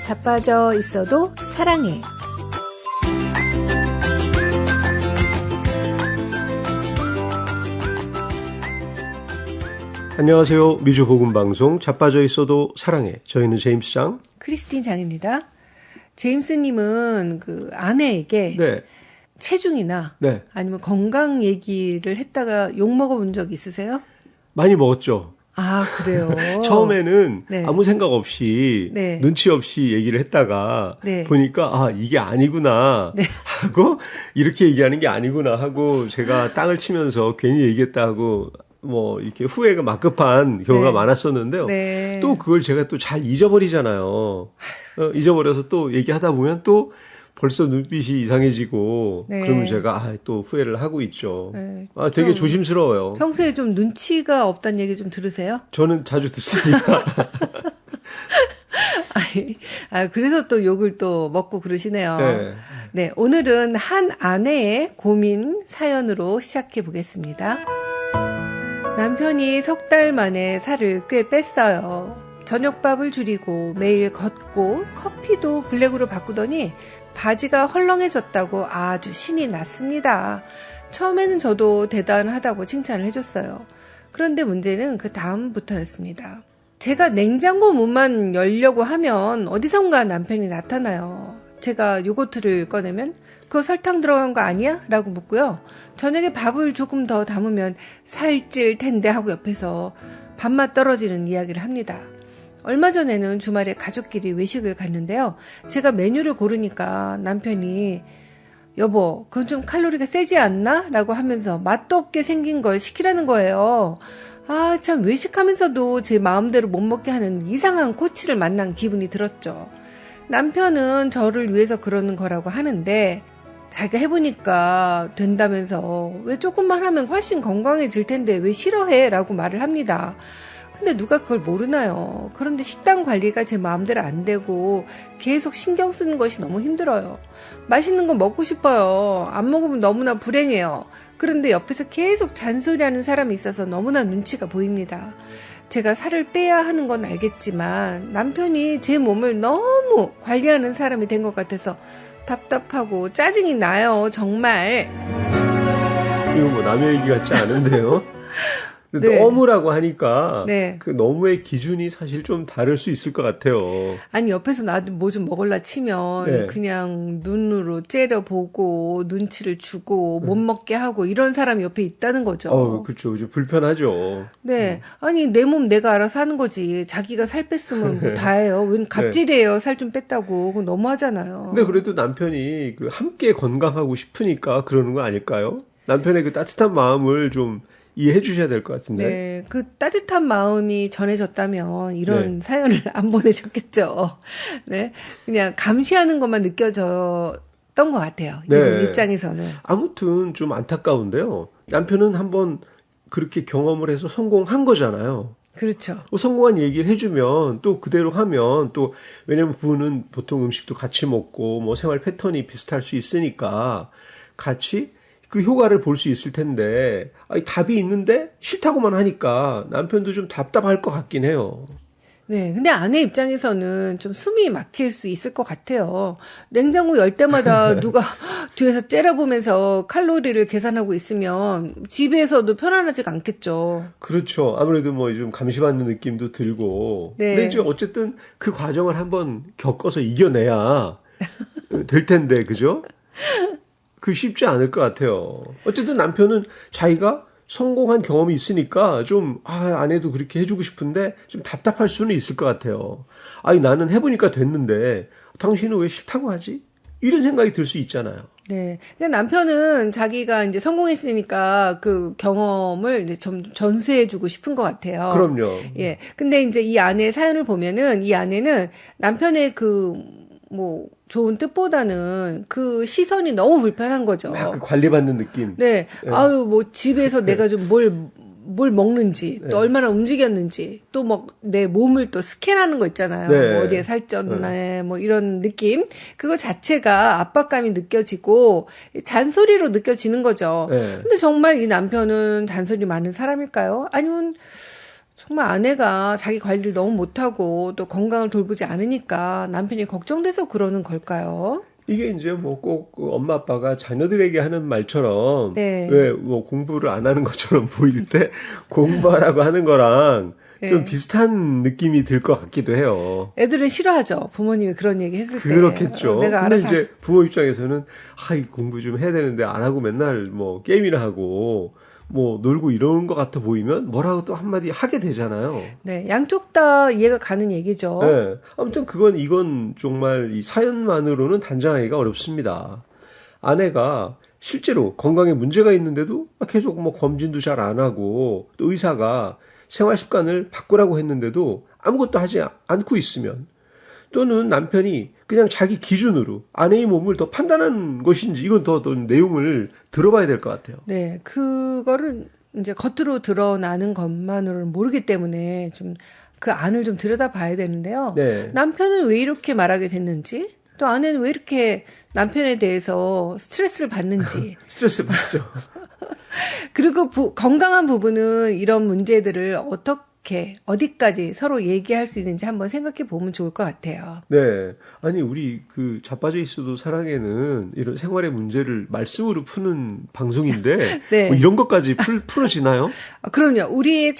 자빠져 있어도 사랑해. 안녕하세요. 미주 복음 방송 자빠져 있어도 사랑해. 저희는 제임스 장, 크리스틴 장입니다. 제임스님은 그 아내에게 네, 체중이나 네, 아니면 건강 얘기를 했다가 욕 먹어본 적 있으세요? 많이 먹었죠. 아, 그래요? 처음에는 네. 아무 생각 없이 네. 눈치 없이 얘기를 했다가 네. 보니까 아 이게 아니구나 네. 하고 이렇게 얘기하는 게 아니구나 하고 제가 땅을 치면서 괜히 얘기했다 하고 뭐 이렇게 후회가 막급한 경우가 네. 많았었는데요. 네. 또 그걸 제가 또 잘 잊어버리잖아요. 잊어버려서 또 얘기하다 보면 또 벌써 눈빛이 이상해지고 네. 그러면 제가 또 후회를 하고 있죠. 네. 되게 좀 조심스러워요. 평소에 좀 눈치가 없다는 얘기 좀 들으세요? 저는 자주 듣습니다. 그래서 또 욕을 또 먹고 그러시네요. 네. 네, 오늘은 한 아내의 고민 사연으로 시작해 보겠습니다. 남편이 석 달 만에 살을 꽤 뺐어요. 저녁밥을 줄이고 매일 걷고 커피도 블랙으로 바꾸더니 바지가 헐렁해졌다고 아주 신이 났습니다. 처음에는 저도 대단하다고 칭찬을 해줬어요. 그런데 문제는 그 다음부터였습니다. 제가 냉장고 문만 열려고 하면 어디선가 남편이 나타나요. 제가 요거트를 꺼내면 그거 설탕 들어간 거 아니야? 라고 묻고요. 저녁에 밥을 조금 더 담으면 살찔 텐데 하고 옆에서 밥맛 떨어지는 이야기를 합니다. 얼마 전에는 주말에 가족끼리 외식을 갔는데요. 제가 메뉴를 고르니까 남편이 여보, 그건 좀 칼로리가 세지 않나? 라고 하면서 맛도 없게 생긴 걸 시키라는 거예요. 참 외식하면서도 제 마음대로 못 먹게 하는 이상한 코치를 만난 기분이 들었죠. 남편은 저를 위해서 그러는 거라고 하는데 자기가 해보니까 된다면서 왜 조금만 하면 훨씬 건강해질 텐데 왜 싫어해? 라고 말을 합니다. 근데 누가 그걸 모르나요? 그런데 식단 관리가 제 마음대로 안 되고 계속 신경 쓰는 것이 너무 힘들어요. 맛있는 거 먹고 싶어요. 안 먹으면 너무나 불행해요. 그런데 옆에서 계속 잔소리하는 사람이 있어서 너무나 눈치가 보입니다. 제가 살을 빼야 하는 건 알겠지만 남편이 제 몸을 너무 관리하는 사람이 된 것 같아서 답답하고 짜증이 나요. 정말. 이거 뭐 남의 얘기 같지 않은데요. 네. 너무라고 하니까 네. 그 너무의 기준이 사실 좀 다를 수 있을 것 같아요. 아니 옆에서 나도 뭐 좀 먹을라 치면 네. 그냥 눈으로 째려보고 눈치를 주고 못 먹게 하고 이런 사람이 옆에 있다는 거죠. 그렇죠. 좀 불편하죠. 네. 아니 내 몸 내가 알아서 하는 거지. 자기가 살 뺐으면 뭐 다해요. 웬 갑질이에요. 살 좀 뺐다고. 그건 너무하잖아요. 근데 그래도 남편이 그 함께 건강하고 싶으니까 그러는 거 아닐까요? 남편의 그 따뜻한 마음을 좀 이해해 주셔야 될 것 같은데. 네, 그 따뜻한 마음이 전해졌다면 이런 사연을 안 보내셨겠죠. 네, 그냥 감시하는 것만 느껴졌던 것 같아요. 이분 입장에서는. 아무튼 좀 안타까운데요. 남편은 한번 그렇게 경험을 해서 성공한 거잖아요. 그렇죠. 성공한 얘기를 해주면 또 그대로 하면 또 왜냐면 부부는 보통 음식도 같이 먹고 뭐 생활 패턴이 비슷할 수 있으니까 같이 그 효과를 볼 수 있을 텐데 답이 있는데 싫다고만 하니까 남편도 좀 답답할 것 같긴 해요. 네, 근데 아내 입장에서는 좀 숨이 막힐 수 있을 것 같아요. 냉장고 열 때마다 누가 뒤에서 째려보면서 칼로리를 계산하고 있으면 집에서도 편안하지가 않겠죠. 그렇죠. 아무래도 뭐 좀 감시받는 느낌도 들고. 네. 근데 이제 어쨌든 그 과정을 한번 겪어서 이겨내야 될 텐데, 그죠? 그 쉽지 않을 것 같아요. 어쨌든 남편은 자기가 성공한 경험이 있으니까 좀 아내도 그렇게 해주고 싶은데 좀 답답할 수는 있을 것 같아요. 나는 해보니까 됐는데 당신은 왜 싫다고 하지? 이런 생각이 들 수 있잖아요. 네. 그러니까 남편은 자기가 이제 성공했으니까 그 경험을 이제 좀 전수해주고 싶은 것 같아요. 그럼요. 예. 근데 이제 이 아내의 사연을 보면은 이 아내는 남편의 좋은 뜻보다는 그 시선이 너무 불편한 거죠. 막 그 관리받는 느낌. 네. 집에서 내가 좀 뭘 먹는지, 또 얼마나 움직였는지, 또 내 몸을 또 스캔하는 거 있잖아요. 네. 뭐 어디에 살쪘나, 뭐 이런 느낌. 그거 자체가 압박감이 느껴지고, 잔소리로 느껴지는 거죠. 네. 근데 정말 이 남편은 잔소리 많은 사람일까요? 아니면, 정말 아내가 자기 관리를 너무 못하고 또 건강을 돌보지 않으니까 남편이 걱정돼서 그러는 걸까요? 이게 이제 뭐 꼭 엄마 아빠가 자녀들에게 하는 말처럼 네. 왜 뭐 공부를 안 하는 것처럼 보일 때 공부하라고 하는 거랑 좀 네. 비슷한 느낌이 들 것 같기도 해요. 애들은 싫어하죠. 부모님이 그런 얘기 했을 때. 그렇겠죠. 내가 근데 알아서 이제 부모 입장에서는 이 공부 좀 해야 되는데 안 하고 맨날 뭐 게임이나 하고 뭐 놀고 이러는 것 같아 보이면 뭐라고 또 한마디 하게 되잖아요. 네, 양쪽 다 이해가 가는 얘기죠. 네. 아무튼 이건 정말 이 사연만으로는 단정하기가 어렵습니다. 아내가 실제로 건강에 문제가 있는데도 계속 뭐 검진도 잘 안 하고 또 의사가 생활 습관을 바꾸라고 했는데도 아무것도 하지 않고 있으면 또는 남편이 그냥 자기 기준으로 아내의 몸을 더 판단하는 것인지 이건 더 내용을 들어봐야 될 것 같아요. 네, 그거를 이제 겉으로 드러나는 것만으로는 모르기 때문에 좀 그 안을 좀 들여다봐야 되는데요. 네. 남편은 왜 이렇게 말하게 됐는지, 또 아내는 왜 이렇게 남편에 대해서 스트레스를 받는지, 스트레스 받죠. 그리고 건강한 부부는 이런 문제들을 어떻게, 어디까지 서로 얘기할 수 있는지 한번 생각해 보면 좋을 것 같아요. 네. 아니, 우리 자빠져 있어도 사랑에는 이런 생활의 문제를 말씀으로 푸는 방송인데, 네. 뭐 이런 것까지 풀어지나요? 그럼요. 우리의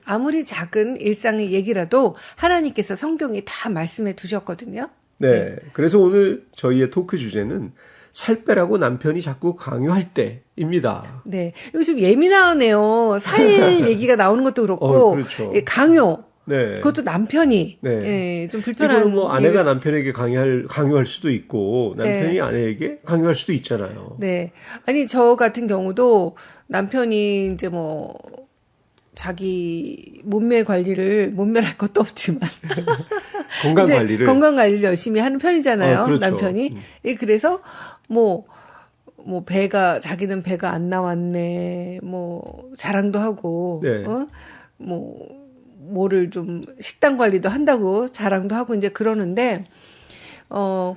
아무리 작은 일상의 얘기라도 하나님께서 성경에 다 말씀해 두셨거든요. 네. 그래서 오늘 저희의 토크 주제는 살 빼라고 남편이 자꾸 강요할 때입니다. 네. 이거 좀 예민하네요. 사일 얘기가 나오는 것도 그렇고, 그렇죠. 강요. 네. 그것도 남편이 네. 좀 불편한. 이거는 뭐 아내가 얘기일 수- 남편에게 강요할 수도 있고 남편이 네. 아내에게 강요할 수도 있잖아요. 네. 아니, 저 같은 경우도 남편이 이제 뭐, 자기 몸매랄 것도 없지만. 건강 이제 관리를 건강 관리를 열심히 하는 편이잖아요. 그렇죠. 남편이. 예, 그래서 뭐 자기는 배가 안 나왔네. 뭐 자랑도 하고 네. 뭐를 좀 식단 관리도 한다고 자랑도 하고 이제 그러는데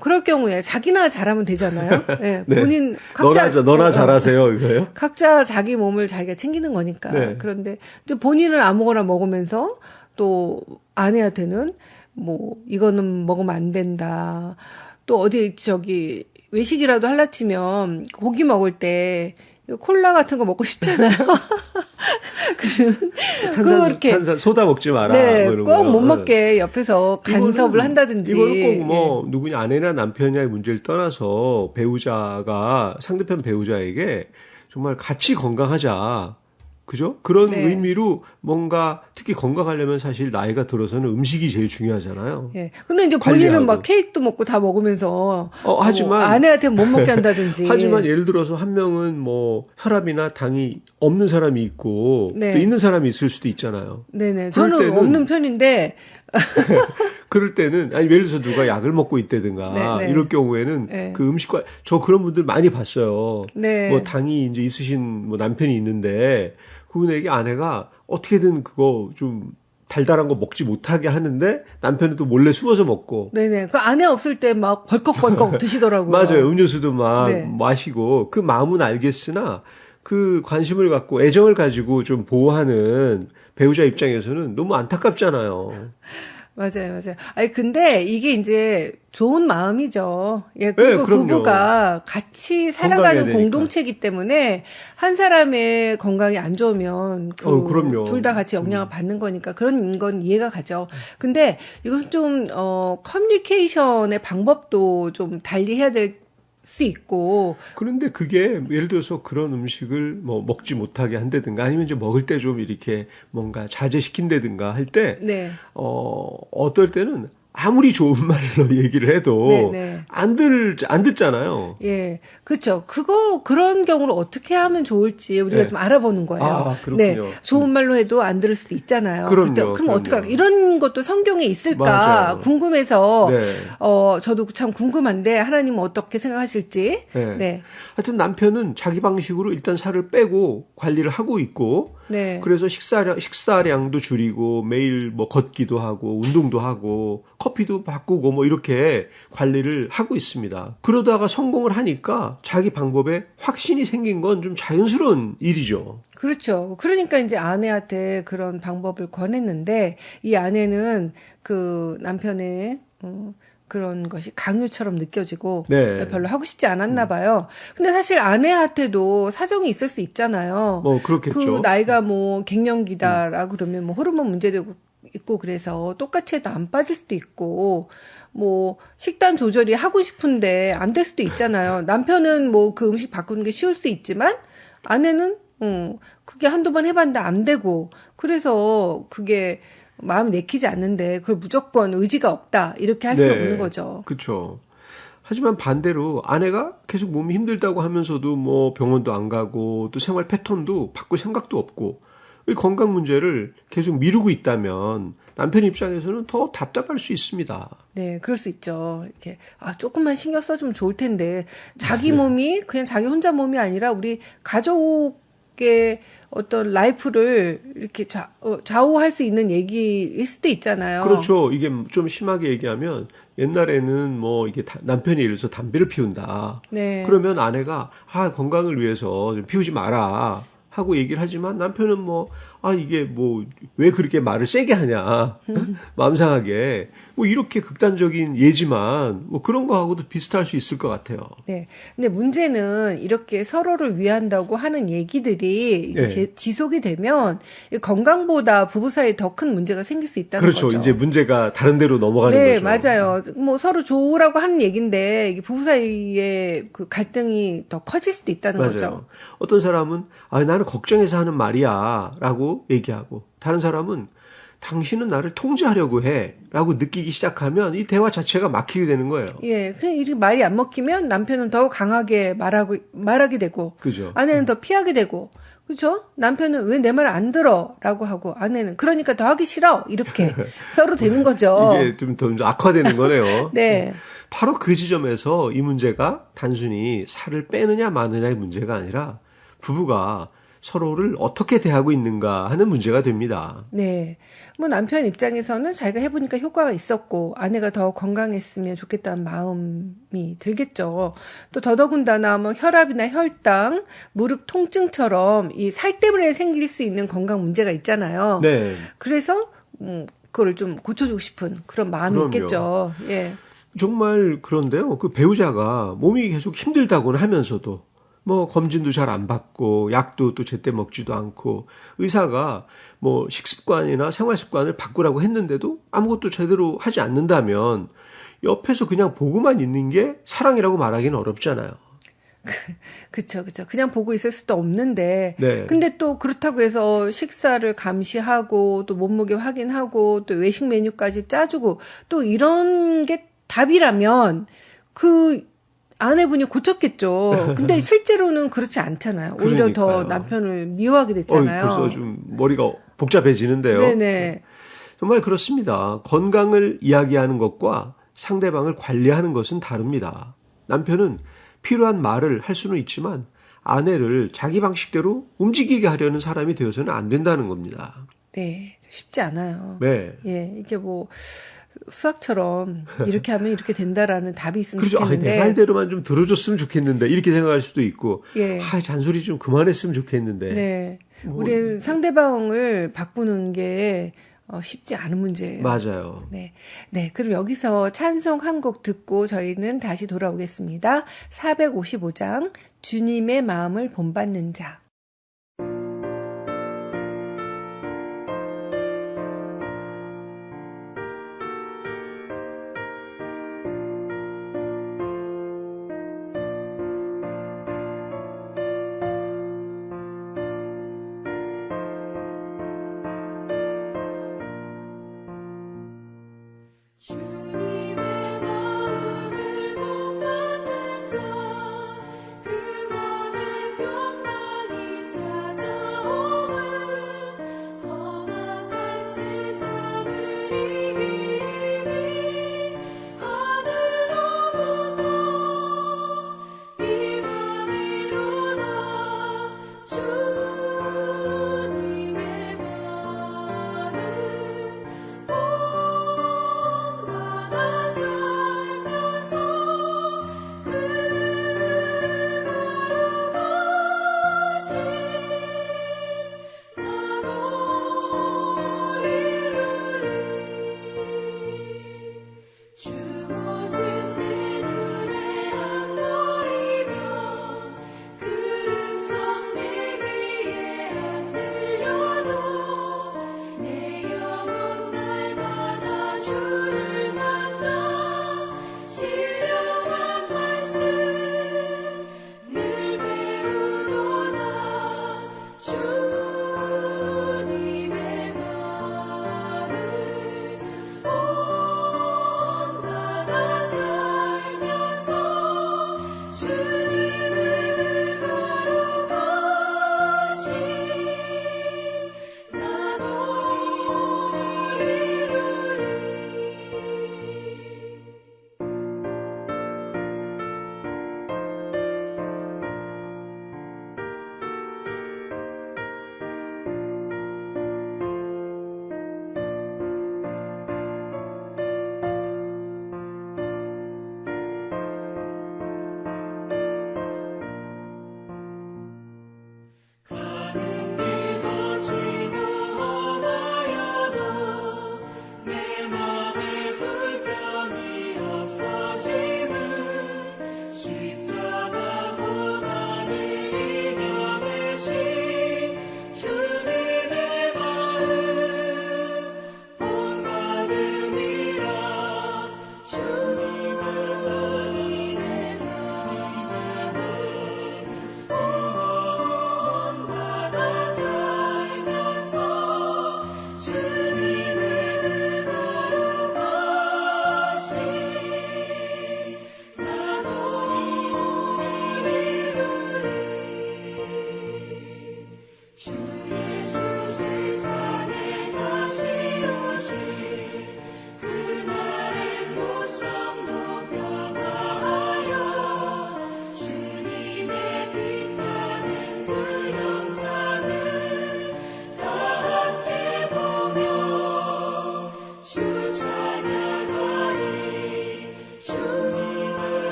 그럴 경우에 자기나 잘하면 되잖아요. 예, 네. 본인 각자 너나 잘하세요 이거예요? 각자 자기 몸을 자기가 챙기는 거니까. 네. 그런데 이제 본인은 아무거나 먹으면서 또 아내한테는 뭐 이거는 먹으면 안 된다. 또 어디 외식이라도 할라 치면 고기 먹을 때 콜라 같은 거 먹고 싶잖아요. 탄산 소다 먹지 마라. 네, 뭐 이런 꼭 거. 못 먹게 옆에서 간섭을 한다든지. 이거는 꼭 누구냐 아내나 남편이냐의 문제를 떠나서 상대편 배우자에게 정말 같이 건강하자. 그죠? 그런 네. 의미로 뭔가 특히 건강하려면 사실 나이가 들어서는 음식이 제일 중요하잖아요. 예. 근데 이제 본인은 관리하고. 막 케이크도 먹고 다 먹으면서 하지만 아내한테 못 먹게 한다든지. 하지만 예를 들어서 한 명은 뭐 혈압이나 당이 없는 사람이 있고 네. 또 있는 사람이 있을 수도 있잖아요. 네네. 그럴 저는 때는 없는 편인데. 그럴 때는 예를 들어서 누가 약을 먹고 있다든가 네, 네. 이럴 경우에는 네. 그 음식과 저 그런 분들 많이 봤어요. 네. 뭐 당이 이제 있으신 뭐 남편이 있는데 그분에게 아내가 어떻게든 그거 좀 달달한 거 먹지 못하게 하는데 남편은 또 몰래 숨어서 먹고. 네네. 그 아내 없을 때 막 벌컥벌컥 드시더라고요. 맞아요. 음료수도 막 네. 마시고 그 마음은 알겠으나 그 관심을 갖고 애정을 가지고 좀 보호하는 배우자 입장에서는 너무 안타깝잖아요. 맞아요. 아니, 근데 이게 이제 좋은 마음이죠. 예, 그리고 네, 그럼요. 부부가 같이 살아가는 건강해야 되니까. 공동체이기 때문에 한 사람의 건강이 안 좋으면 그럼요. 둘 다 같이 영향을 받는 거니까 그런 건 이해가 가죠. 근데 이것은 좀, 커뮤니케이션의 방법도 좀 달리 해야 될 수 있고. 그런데 그게 예를 들어서 그런 음식을 뭐 먹지 못하게 한다든가 아니면 이제 먹을 때 좀 이렇게 뭔가 자제시킨다든가 할 때 네. 어떨 때는 아무리 좋은 말로 얘기를 해도 네. 안 듣잖아요. 예, 그렇죠. 그런 경우를 어떻게 하면 좋을지 우리가 네. 좀 알아보는 거예요. 아, 그렇군요. 네, 좋은 말로 해도 안 들을 수도 있잖아요. 그럼요, 그럼 그럼요. 어떡할까? 이런 것도 성경에 있을까 맞아요. 궁금해서 네. 저도 참 궁금한데 하나님은 어떻게 생각하실지. 네. 네, 하여튼 남편은 자기 방식으로 일단 살을 빼고 관리를 하고 있고 네, 그래서 식사량도 줄이고 매일 뭐 걷기도 하고 운동도 하고 커피도 바꾸고 뭐 이렇게 관리를 하고 있습니다. 그러다가 성공을 하니까 자기 방법에 확신이 생긴 건 좀 자연스러운 일이죠. 그렇죠. 그러니까 이제 아내한테 그런 방법을 권했는데 이 아내는 그 남편의 그런 것이 강요처럼 느껴지고 네. 별로 하고 싶지 않았나 봐요. 근데 사실 아내한테도 사정이 있을 수 있잖아요. 뭐 그렇겠죠. 그 나이가 뭐 갱년기다라고 그러면 뭐 호르몬 문제도 있고 그래서 똑같이 해도 안 빠질 수도 있고 뭐 식단 조절이 하고 싶은데 안 될 수도 있잖아요. 남편은 뭐 그 음식 바꾸는 게 쉬울 수 있지만 아내는 그게 한두 번 해봤는데 안 되고 그래서 그게 마음이 내키지 않는데 그걸 무조건 의지가 없다 이렇게 할 수는 없는 거죠. 그렇죠. 하지만 반대로 아내가 계속 몸이 힘들다고 하면서도 뭐 병원도 안 가고 또 생활 패턴도 바꿀 생각도 없고 이 건강 문제를 계속 미루고 있다면 남편 입장에서는 더 답답할 수 있습니다. 네, 그럴 수 있죠. 이렇게 조금만 신경 써주면 좋을 텐데 자기 몸이 그냥 자기 혼자 몸이 아니라 우리 가족의 어떤 라이프를 이렇게 좌우할 수 있는 얘기일 수도 있잖아요. 그렇죠. 이게 좀 심하게 얘기하면 옛날에는 뭐 이게 남편이 예를 들어서 담배를 피운다. 네. 그러면 아내가 건강을 위해서 좀 피우지 마라 하고 얘기를 하지만 남편은 뭐 이게 뭐 왜 그렇게 말을 세게 하냐 마음 상하게 뭐 이렇게 극단적인 예지만 뭐 그런 거하고도 비슷할 수 있을 것 같아요. 네. 근데 문제는 이렇게 서로를 위한다고 하는 얘기들이 이게 네. 지속이 되면 건강보다 부부 사이에 더 큰 문제가 생길 수 있다는 그렇죠. 거죠. 이제 문제가 다른 데로 넘어가는 네, 거죠. 맞아요. 뭐 서로 좋으라고 하는 얘기인데 이게 부부 사이에 그 갈등이 더 커질 수도 있다는 맞아요. 거죠. 어떤 사람은 나는 걱정해서 하는 말이야라고 얘기하고 다른 사람은 당신은 나를 통제하려고 해라고 느끼기 시작하면 이 대화 자체가 막히게 되는 거예요. 예, 그래 이렇게 말이 안 먹히면 남편은 더 강하게 말하게 되고, 그죠? 아내는 더 피하게 되고, 그렇죠? 남편은 왜 내 말 안 들어라고 하고, 아내는 그러니까 더 하기 싫어 이렇게 서로 되는 거죠. 이게 좀 더 악화되는 거네요. 네, 바로 그 지점에서 이 문제가 단순히 살을 빼느냐 마느냐의 문제가 아니라 부부가 서로를 어떻게 대하고 있는가 하는 문제가 됩니다. 네. 뭐 남편 입장에서는 자기가 해보니까 효과가 있었고 아내가 더 건강했으면 좋겠다는 마음이 들겠죠. 또 더더군다나 뭐 혈압이나 혈당, 무릎 통증처럼 이 살 때문에 생길 수 있는 건강 문제가 있잖아요. 네. 그래서 그거를 좀 고쳐주고 싶은 그런 마음이 그럼요. 있겠죠. 예. 정말 그런데요. 그 배우자가 몸이 계속 힘들다고는 하면서도 뭐 검진도 잘 안 받고 약도 또 제때 먹지도 않고 의사가 뭐 식습관이나 생활 습관을 바꾸라고 했는데도 아무것도 제대로 하지 않는다면 옆에서 그냥 보고만 있는 게 사랑이라고 말하기는 어렵잖아요. 그쵸. 그냥 보고 있을 수도 없는데. 네. 근데 또 그렇다고 해서 식사를 감시하고 또 몸무게 확인하고 또 외식 메뉴까지 짜주고 또 이런 게 답이라면 그 아내분이 고쳤겠죠. 근데 실제로는 그렇지 않잖아요. 오히려 더 그러니까요. 남편을 미워하게 됐잖아요. 벌써 좀 머리가 복잡해지는데요. 네네. 정말 그렇습니다. 건강을 이야기하는 것과 상대방을 관리하는 것은 다릅니다. 남편은 필요한 말을 할 수는 있지만 아내를 자기 방식대로 움직이게 하려는 사람이 되어서는 안 된다는 겁니다. 네. 쉽지 않아요. 네. 예. 이게 뭐 수학처럼 이렇게 하면 이렇게 된다라는 답이 있으면 그렇죠. 좋겠는데. 내 말대로만 좀 들어줬으면 좋겠는데 이렇게 생각할 수도 있고 예. 잔소리 좀 그만했으면 좋겠는데. 네. 뭐, 우리 상대방을 바꾸는 게 쉽지 않은 문제예요. 맞아요. 네. 네. 그럼 여기서 찬송 한 곡 듣고 저희는 다시 돌아오겠습니다. 455장 주님의 마음을 본받는 자. 주님의 마음을 본받는 자, 그 맘에 평강이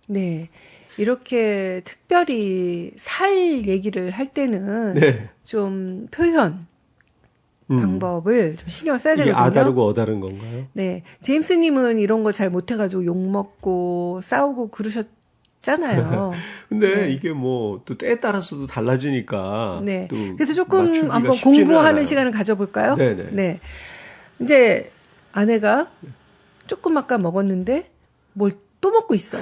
네. 이렇게 특별히 살 얘기를 할 때는 네. 좀 표현 방법을 좀 신경을 써야 이게 되거든요. 아다르고 어다른 건가요? 네. 제임스님은 이런 거 잘 못해가지고 욕먹고 싸우고 그러셨잖아요. 근데 네. 이게 뭐 또 때에 따라서도 달라지니까 네. 또 그래서 조금 맞추기가 한번 쉽지는 공부하는 않아요. 시간을 가져볼까요? 네네. 네. 이제 아내가 조금 아까 먹었는데 뭘 또 먹고 있어.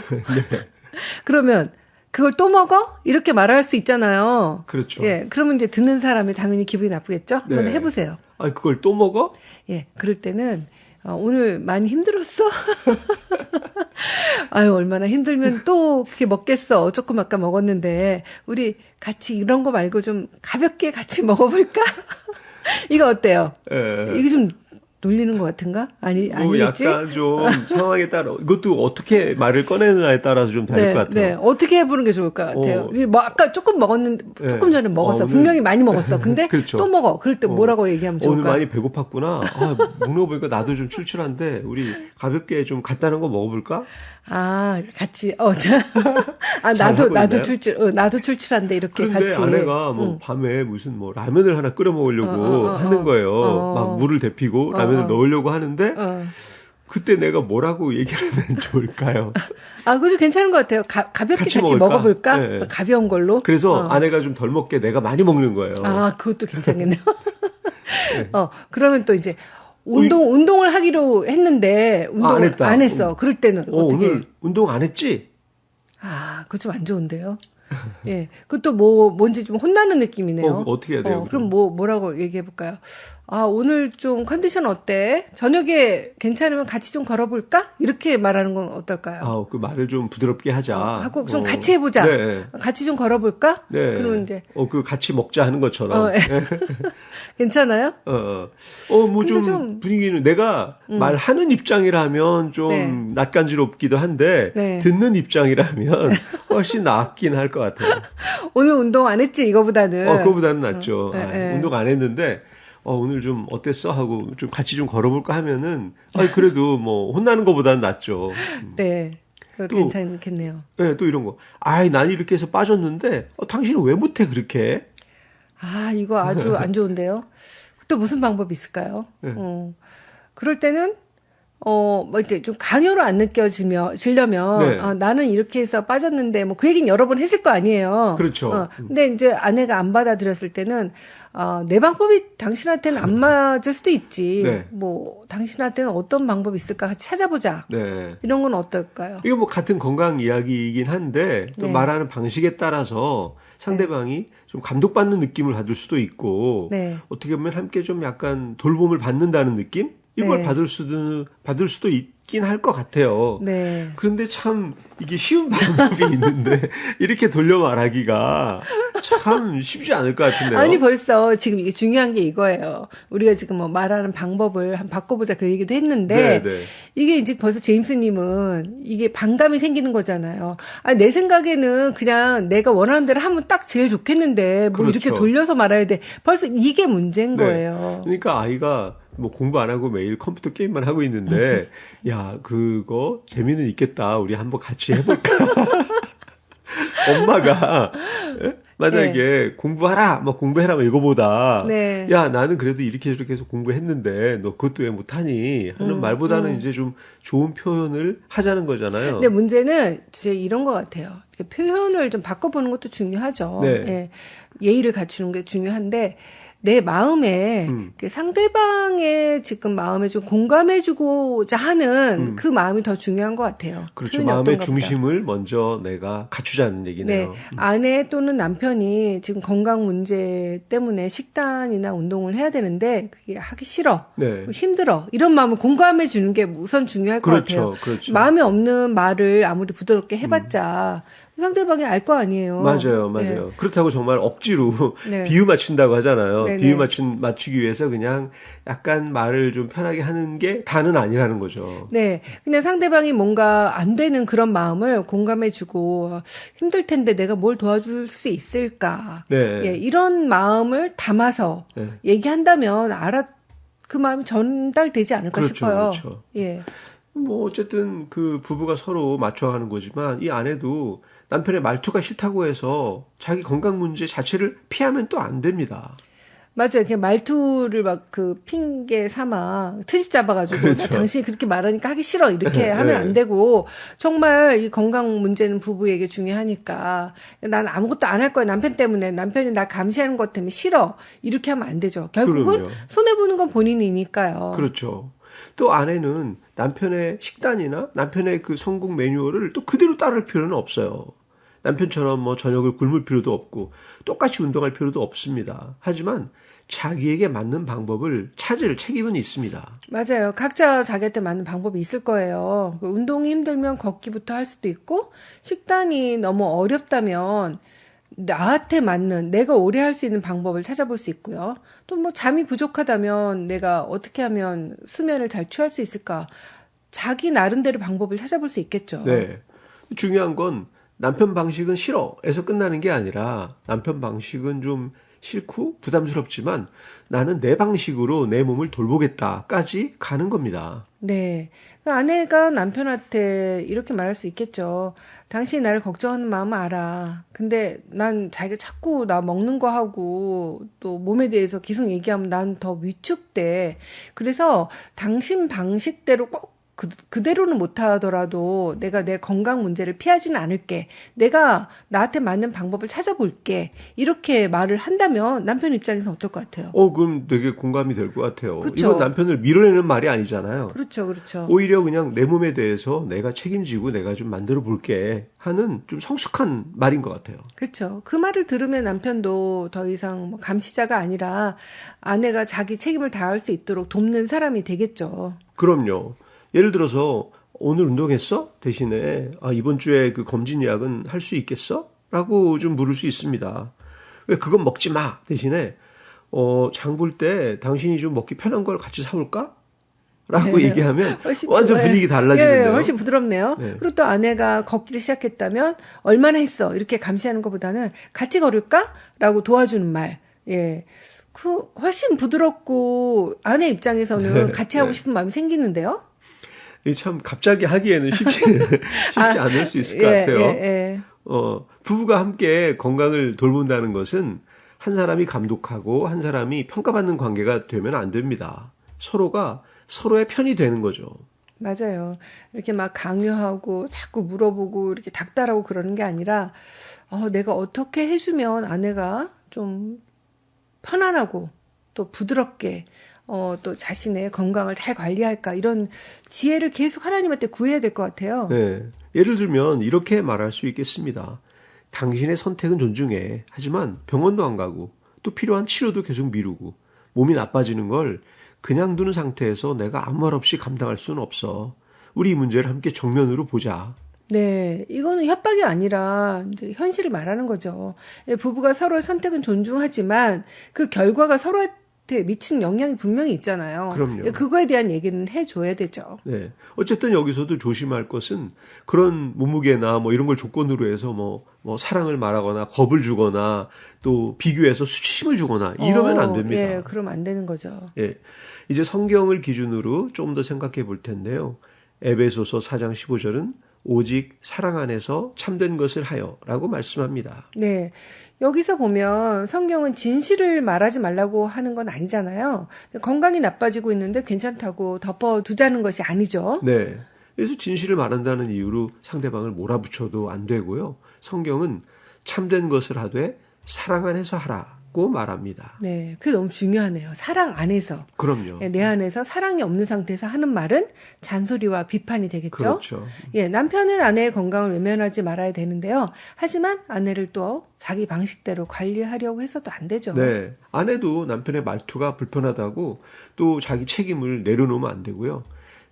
그러면 그걸 또 먹어? 이렇게 말할 수 있잖아요. 그렇죠. 예. 그러면 이제 듣는 사람이 당연히 기분이 나쁘겠죠? 한번 네. 해보세요. 아, 그걸 또 먹어? 예. 그럴 때는 오늘 많이 힘들었어? 아유, 얼마나 힘들면 또 그렇게 먹겠어. 조금 아까 먹었는데 우리 같이 이런 거 말고 좀 가볍게 같이 먹어볼까? 이거 어때요? 예. 이게 좀 놀리는 것 같은가? 아니겠지? 약간 좀 상황에 따라 이것도 어떻게 말을 꺼내느냐에 따라서 좀 다를 것 같아요. 네. 어떻게 해보는 게 좋을 것 같아요. 뭐 아까 조금 먹었는데, 네. 조금 전에 먹었어. 오늘- 분명히 많이 먹었어. 근데 그렇죠. 또 먹어. 그럴 때 뭐라고 얘기하면 오늘 좋을까? 많이 배고팠구나. 아, 먹는 거 보니까 나도 좀 출출한데 우리 가볍게 좀 간단한 거 먹어볼까? 아, 같이. 잘 하고 있나요? 나도 출출한데 이렇게 그런데 같이. 아내가 뭐 밤에 무슨 뭐 라면을 하나 끓여 먹으려고 하는 거예요. 막 물을 데피고 라면을 넣으려고 하는데 그때 내가 뭐라고 얘기를 하면 좋을까요? 그것도 괜찮은 것 같아요. 가볍게 같이 먹을까? 먹어볼까? 네. 가벼운 걸로. 그래서 아내가 좀 덜 먹게 내가 많이 먹는 거예요. 그것도 괜찮겠네요. 그러면 또 이제 운동을 하기로 했는데 안 했다. 안 했어. 그럴 때는 어떻게? 오늘 운동 안 했지? 그거 좀 안 좋은데요. 예. 그것도 뭔지 좀 혼나는 느낌이네요. 어떻게 해야 돼요? 그럼 뭐라고 얘기해 볼까요? 오늘 좀 컨디션 어때? 저녁에 괜찮으면 같이 좀 걸어볼까? 이렇게 말하는 건 어떨까요? 그 말을 좀 부드럽게 하자. 하고 좀 같이 해보자. 네. 같이 좀 걸어볼까? 네. 그러면 이제. 그 같이 먹자 하는 것처럼. 괜찮아요? 뭐 좀 분위기는 내가 말하는 입장이라면 좀 네. 낯간지럽기도 한데, 네. 듣는 입장이라면 훨씬 낫긴 할 것 같아요. 오늘 운동 안 했지? 이거보다는. 그거보다는 낫죠. 네. 운동 안 했는데, 오늘 좀 어땠어? 하고 좀 같이 좀 걸어볼까 하면은, 그래도 뭐 혼나는 것보다는 낫죠. 네. 그거 괜찮겠네요. 네, 또 이런 거. 난 이렇게 해서 빠졌는데, 당신은 왜 못해, 그렇게? 이거 아주 안 좋은데요. 또 무슨 방법이 있을까요? 네. 그럴 때는 뭐 이제 좀 강요로 안 느껴지려면 네. 나는 이렇게 해서 빠졌는데 뭐 그 얘기는 여러 번 했을 거 아니에요. 그렇죠. 근데 이제 아내가 안 받아들였을 때는 내 방법이 당신한테는 안 맞을 수도 있지. 네. 뭐 당신한테는 어떤 방법이 있을까 같이 찾아보자. 네. 이런 건 어떨까요? 이거 뭐 같은 건강 이야기이긴 한데 또 네. 말하는 방식에 따라서 상대방이 좀 감독받는 느낌을 받을 수도 있고 네. 어떻게 보면 함께 좀 약간 돌봄을 받는다는 느낌? 이걸 네. 받을 수도 있긴 할 것 같아요. 네. 그런데 참 이게 쉬운 방법이 있는데 이렇게 돌려 말하기가 참 쉽지 않을 것 같은데요. 아니 벌써 지금 이게 중요한 게 이거예요. 우리가 지금 뭐 말하는 방법을 한번 바꿔보자 그 얘기도 했는데 네. 이게 이제 벌써 제임스님은 이게 반감이 생기는 거잖아요. 내 생각에는 그냥 내가 원하는 대로 하면 딱 제일 좋겠는데 뭐 그렇죠. 이렇게 돌려서 말해야 돼. 벌써 이게 문제인 네. 거예요. 그러니까 아이가 뭐 공부 안 하고 매일 컴퓨터 게임만 하고 있는데 야 그거 재미는 있겠다. 우리 한번 같이 해볼까? 엄마가 만약에 공부하라, 뭐 공부해라, 뭐 이거보다 네. 야 나는 그래도 이렇게 저렇게 해서 공부했는데 너 그것도 왜 못하니 하는 말보다는 이제 좀 좋은 표현을 하자는 거잖아요. 근데 문제는 이제 이런 것 같아요. 이렇게 표현을 좀 바꿔보는 것도 중요하죠. 네. 예. 예의를 갖추는 게 중요한데 내 마음에 상대방의 지금 마음에 좀 공감해주고자 하는 그 마음이 더 중요한 것 같아요. 그렇죠. 표현이 마음의 어떤가 보다. 중심을 먼저 내가 갖추자는 얘기네요. 네, 아내 또는 남편이 지금 건강 문제 때문에 식단이나 운동을 해야 되는데 그게 하기 싫어, 네. 힘들어 이런 마음을 공감해 주는 게 우선 중요할 것 같아요. 그렇죠. 마음이 없는 말을 아무리 부드럽게 해봤자 상대방이 알 거 아니에요. 맞아요. 네. 그렇다고 정말 억지로 네. 비유 맞춘다고 하잖아요. 네네. 비유 맞추기 위해서 그냥 약간 말을 좀 편하게 하는 게 다는 아니라는 거죠. 네, 그냥 상대방이 뭔가 안 되는 그런 마음을 공감해주고 힘들 텐데 내가 뭘 도와줄 수 있을까? 네. 예, 이런 마음을 담아서 네. 얘기한다면 그 마음이 전달되지 않을까 그렇죠, 싶어요. 그렇죠. 예, 뭐 어쨌든 그 부부가 서로 맞춰가는 거지만 이 아내도 남편의 말투가 싫다고 해서 자기 건강 문제 자체를 피하면 또 안 됩니다. 맞아요. 그냥 말투를 막 그 핑계 삼아 트집 잡아가지고 그렇죠. 나 당신이 그렇게 말하니까 하기 싫어 이렇게 하면 네. 안 되고 정말 이 건강 문제는 부부에게 중요하니까 난 아무것도 안 할 거야 남편 때문에 남편이 나 감시하는 것 때문에 싫어 이렇게 하면 안 되죠. 결국은 그럼요. 손해 보는 건 본인이니까요. 그렇죠. 또 아내는 남편의 식단이나 남편의 그 성공 매뉴얼을 또 그대로 따를 필요는 없어요. 남편처럼 뭐 저녁을 굶을 필요도 없고 똑같이 운동할 필요도 없습니다. 하지만 자기에게 맞는 방법을 찾을 책임은 있습니다. 맞아요. 각자 자기한테 맞는 방법이 있을 거예요. 그 운동이 힘들면 걷기부터 할 수도 있고, 식단이 너무 어렵다면 나한테 맞는, 내가 오래 할 수 있는 방법을 찾아볼 수 있고요. 또 뭐 잠이 부족하다면 내가 어떻게 하면 수면을 잘 취할 수 있을까? 자기 나름대로 방법을 찾아볼 수 있겠죠. 네. 중요한 건 남편 방식은 싫어에서 끝나는 게 아니라 남편 방식은 좀 싫고 부담스럽지만 나는 내 방식으로 내 몸을 돌보겠다까지 가는 겁니다. 네. 그 아내가 남편한테 이렇게 말할 수 있겠죠. 당신이 나를 걱정하는 마음은 알아. 근데 난 자기가 자꾸 나 먹는 거 하고 또 몸에 대해서 계속 얘기하면 난 더 위축돼. 그래서 당신 방식대로 꼭 그대로는 못하더라도 내가 내 건강 문제를 피하지는 않을게. 내가 나한테 맞는 방법을 찾아볼게. 이렇게 말을 한다면 남편 입장에서 어떨 것 같아요? 그럼 되게 공감이 될 것 같아요. 그쵸. 이건 남편을 밀어내는 말이 아니잖아요. 그렇죠, 그렇죠. 오히려 그냥 내 몸에 대해서 내가 책임지고 내가 좀 만들어 볼게 하는 좀 성숙한 말인 것 같아요. 그렇죠. 그 말을 들으면 남편도 더 이상 뭐 감시자가 아니라 아내가 자기 책임을 다할 수 있도록 돕는 사람이 되겠죠. 그럼요. 예를 들어서 오늘 운동했어? 대신에 이번 주에 그 검진 예약은 할 수 있겠어? 라고 좀 물을 수 있습니다. 왜 그건 먹지 마 대신에 장 볼 때 당신이 좀 먹기 편한 걸 같이 사올까? 라고 네. 얘기하면 훨씬 완전 예. 분위기 예, 달라지는데요. 훨씬 부드럽네요. 네. 그리고 또 아내가 걷기를 시작했다면 얼마나 했어? 이렇게 감시하는 것보다는 같이 걸을까? 라고 도와주는 말. 예. 그 훨씬 부드럽고 아내 입장에서는 같이 하고 싶은 마음이 생기는데요. 이게 참 갑자기 하기에는 쉽지 않을 수 있을 것 같아요. 예. 부부가 함께 건강을 돌본다는 것은 한 사람이 감독하고 한 사람이 평가받는 관계가 되면 안 됩니다. 서로가 서로의 편이 되는 거죠. 맞아요. 이렇게 막 강요하고 자꾸 물어보고 이렇게 닥달하고 그러는 게 아니라 내가 어떻게 해주면 아내가 좀 편안하고 또 부드럽게 또 자신의 건강을 잘 관리할까 이런 지혜를 계속 하나님한테 구해야 될 것 같아요. 네. 예를 들면 이렇게 말할 수 있겠습니다. 당신의 선택은 존중해. 하지만 병원도 안 가고 또 필요한 치료도 계속 미루고 몸이 나빠지는 걸 그냥 두는 상태에서 내가 아무 말 없이 감당할 수는 없어. 우리 이 문제를 함께 정면으로 보자. 네, 이거는 협박이 아니라 이제 현실을 말하는 거죠. 예, 부부가 서로의 선택은 존중하지만 그 결과가 서로한테 미치는 영향이 분명히 있잖아요. 그럼요. 예, 그거에 대한 얘기는 해줘야 되죠. 네. 어쨌든 여기서도 조심할 것은 그런 몸무게나 뭐 이런 걸 조건으로 해서 뭐 사랑을 말하거나 겁을 주거나 또 비교해서 수치심을 주거나 이러면 안 됩니다. 예, 그러면 안 되는 거죠. 예. 이제 성경을 기준으로 좀 더 생각해 볼 텐데요. 에베소서 4장 15절은 오직 사랑 안에서 참된 것을 하여라고 말씀합니다. 네. 여기서 보면 성경은 진실을 말하지 말라고 하는 건 아니잖아요. 건강이 나빠지고 있는데 괜찮다고 덮어두자는 것이 아니죠. 네. 그래서 진실을 말한다는 이유로 상대방을 몰아붙여도 안 되고요. 성경은 참된 것을 하되 사랑 안에서 하라고 말합니다. 네. 그게 너무 중요하네요. 사랑 안에서. 그럼요. 예, 내 안에서 사랑이 없는 상태에서 하는 말은 잔소리와 비판이 되겠죠. 그렇죠. 예, 남편은 아내의 건강을 외면하지 말아야 되는데요. 하지만 아내를 또 자기 방식대로 관리하려고 해서도 안 되죠. 네. 아내도 남편의 말투가 불편하다고 또 자기 책임을 내려놓으면 안 되고요.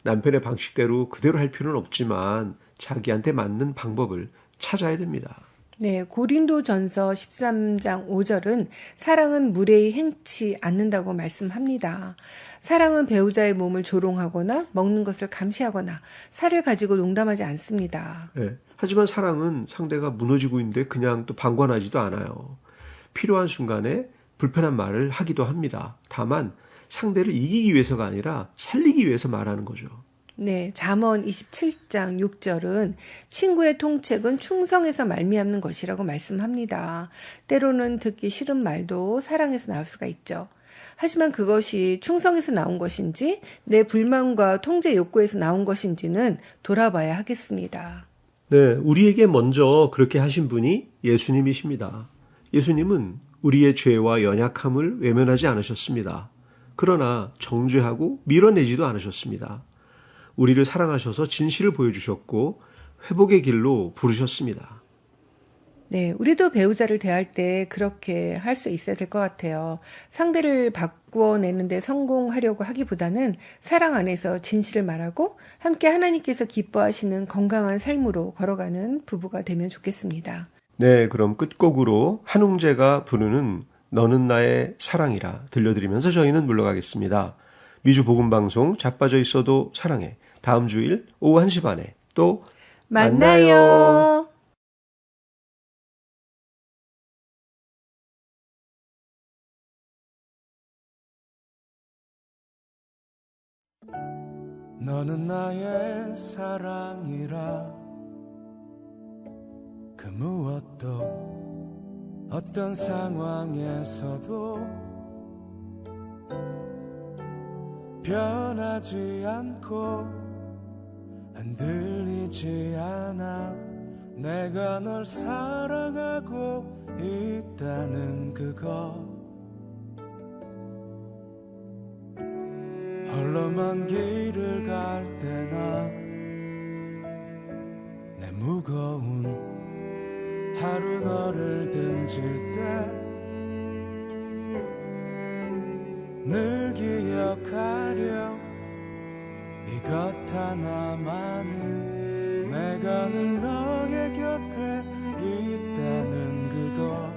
남편의 방식대로 그대로 할 필요는 없지만 자기한테 맞는 방법을 찾아야 됩니다. 네, 고린도전서 13장 5절은 사랑은 무례히 행치 않는다고 말씀합니다. 사랑은 배우자의 몸을 조롱하거나 먹는 것을 감시하거나 살을 가지고 농담하지 않습니다. 네. 하지만 사랑은 상대가 무너지고 있는데 그냥 또 방관하지도 않아요. 필요한 순간에 불편한 말을 하기도 합니다. 다만 상대를 이기기 위해서가 아니라 살리기 위해서 말하는 거죠. 네, 잠언 27장 6절은 친구의 통책은 충성에서 말미암는 것이라고 말씀합니다. 때로는 듣기 싫은 말도 사랑에서 나올 수가 있죠. 하지만 그것이 충성에서 나온 것인지 내 불만과 통제 욕구에서 나온 것인지는 돌아봐야 하겠습니다. 네, 우리에게 먼저 그렇게 하신 분이 예수님이십니다. 예수님은 우리의 죄와 연약함을 외면하지 않으셨습니다. 그러나 정죄하고 밀어내지도 않으셨습니다. 우리를 사랑하셔서 진실을 보여주셨고 회복의 길로 부르셨습니다. 네, 우리도 배우자를 대할 때 그렇게 할 수 있어야 될 것 같아요. 상대를 바꾸어내는데 성공하려고 하기보다는 사랑 안에서 진실을 말하고 함께 하나님께서 기뻐하시는 건강한 삶으로 걸어가는 부부가 되면 좋겠습니다. 네, 그럼 끝곡으로 한웅재가 부르는 너는 나의 사랑이라 들려드리면서 저희는 물러가겠습니다. 미주 복음방송 자빠져 있어도 사랑해. 다음 주일 오후 1시 반에 또 만나요. 너는 나의 사랑이라 그 무엇도 어떤 상황에서도 변하지 않고 흔들리지 않아 내가 널 사랑하고 있다는 그것 홀로만 길을 갈 때나 내 무거운 하루 너를 등질 때 늘 기억하려 이것 하나만은 내가 늘 너의 곁에 있다는 그것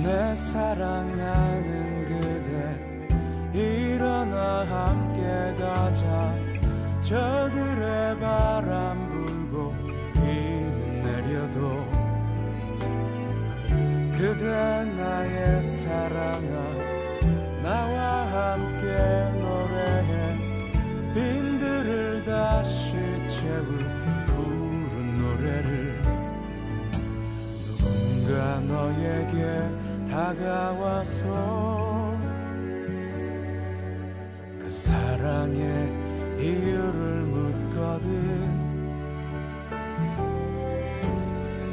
내 사랑하는 그대 일어나 함께 가자 저들의 바람 불고 비는 내려도 그대 나의 사랑아 나와 함께 노래해 빈들을 다시 채울 푸른 노래를 누군가 너에게 다가와서 그 사랑의 이유를 묻거든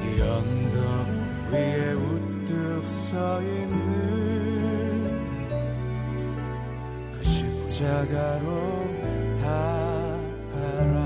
이 언덕 위에 우뚝 서 있는 그 십자가로 답하라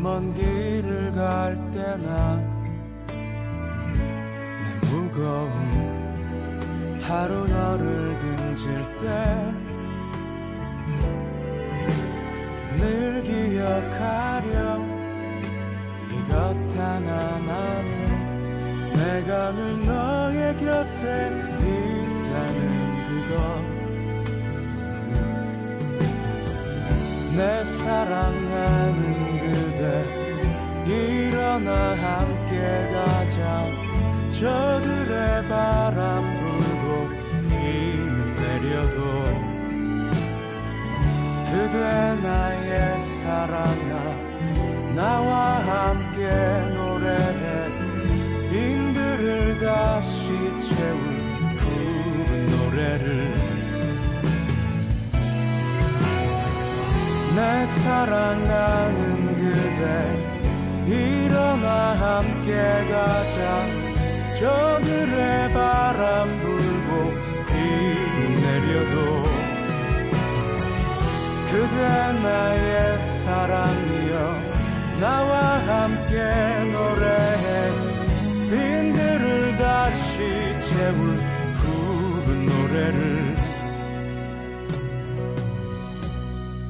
먼 길을 갈 때나 내 무거운 하루 너를 등질 때 늘 기억하려 이것 하나만은 내가 늘 너의 곁에 있다는 그것 내 사랑하는 그대 일어나 함께 가자 저들의 바람 불고 비는 내려도 그대 나의 사랑아 나와 함께 노래해 빈들을 다시 채울 푸른 노래를 내 사랑하는 그대 일어나 함께 가자 저들의 바람 불고 비는 내려도 그대 나의 사랑이여 나와 함께 노래해 빈들을 다시 죄를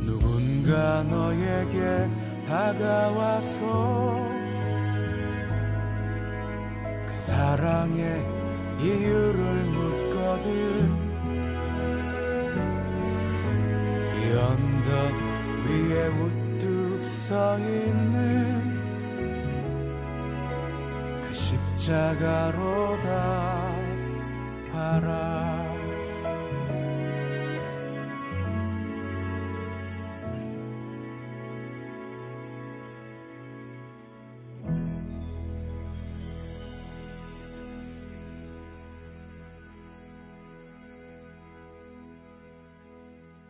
누군가 너에게 다가와서 그 사랑의 이유를 묻거든 이 언덕 위에 우뚝 서 있는 그 십자가로 다 봐라